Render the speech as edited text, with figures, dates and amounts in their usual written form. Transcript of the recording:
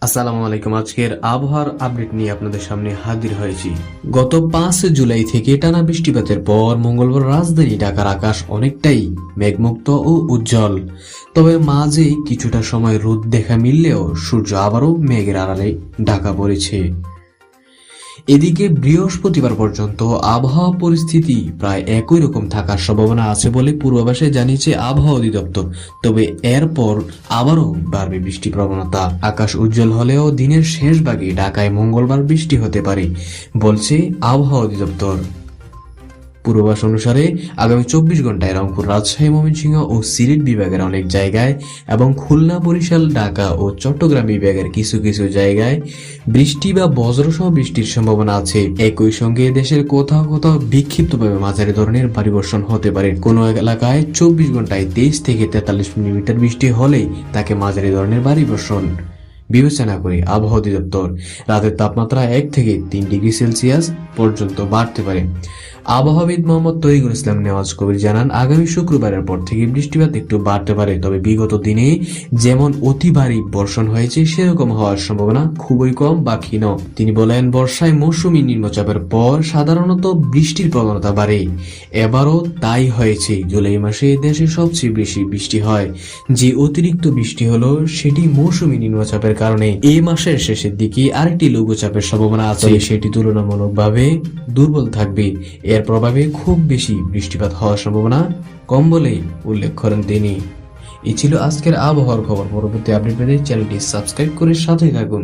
আসসালামু আলাইকুম। আজকের আবহাওয়ার আপডেট নিয়ে আপনাদের সামনে হাজির হয়েছি। গত 5 জুলাই থেকে টানা বৃষ্টিপাতের পর মঙ্গলবার রাজধানী ঢাকার আকাশ অনেকটাই মেঘমুক্ত ও উজ্জ্বল। তবে মাঝে কিছুটা সময় রোদ দেখা মিললেও সূর্য আবারও মেঘের আড়ালে ঢাকা পড়েছে। এদিকে বৃহস্পতিবার পর্যন্ত আবহাওয়া পরিস্থিতি প্রায় একই রকম থাকার সম্ভাবনা আছে বলে পূর্বাভাসে জানিয়েছে আবহাওয়া অধিদপ্তর। তবে এরপর আবারও বাড়বে বৃষ্টির প্রবণতা। আকাশ উজ্জ্বল হলেও দিনের শেষ ভাগে ঢাকায় মঙ্গলবার বৃষ্টি হতে পারে বলছে আবহাওয়া অধিদপ্তর। পূর্বাভাস অনুসারে আগামী 24 ঘন্টায় রংপুর, রাজশাহী, ময়মনসিংহ ও সিলেট বিভাগের অনেক জায়গায় এবং খুলনা, বরিশাল, ঢাকা ও চট্টগ্রাম বিভাগের কিছু কিছু জায়গায় বৃষ্টি বা বজ্রসহ বৃষ্টির সম্ভাবনা আছে। একই সঙ্গে দেশের কোথাও কোথাও বিক্ষিপ্তভাবে মাঝারি ধরনের ভারী বর্ষণ হতে পারে। কোনো এলাকায় 24 ঘন্টায় 23 থেকে 43 মিলিমিটার বৃষ্টি হলেই তাকে মাঝারি ধরনের ভারী বর্ষণ বিবেচনা করে আবহাওয়া অধিদপ্তর। রাতের তাপমাত্রা 1 থেকে 3 ডিগ্রি সেলসিয়াস পর্যন্ত বাড়তে পারে। আবহাওয়াবিদ মোহাম্মদ তরিকুল ইসলাম নেওয়াজ কবির জানান, আগামী শুক্রবারের পর থেকে বৃষ্টিপাত একটু বাড়তে পারে। তবে বিগত দিনে যেমন অতি ভারী বর্ষণ হয়েছে সেরকম হওয়ার সম্ভাবনা খুবই কম বা ক্ষীণ। তিনি বলেন, বর্ষায় মৌসুমী নিম্নচাপের পর সাধারণত বৃষ্টির প্রবণতা বাড়ে। এবারও তাই হয়েছে। জুলাই মাসে দেশে সবচেয়ে বেশি বৃষ্টি হয়। যে অতিরিক্ত বৃষ্টি হলো সেটি মৌসুমী নিম্নচাপের কারণে। এই মাসের শেষের দিকে আরেকটি লঘুচাপের সম্ভাবনা আছে, সেটি তুলনামূলকভাবে দুর্বল থাকবে। এর প্রভাবে খুব বেশি বৃষ্টিপাত হওয়ার সম্ভাবনা কম বলেই উল্লেখ করেন তিনি। এই ছিল আজকের আবহাওয়ার খবর। পরবর্তী আপডেট পেতে চ্যানেলটি সাবস্ক্রাইব করে সাথে থাকুন।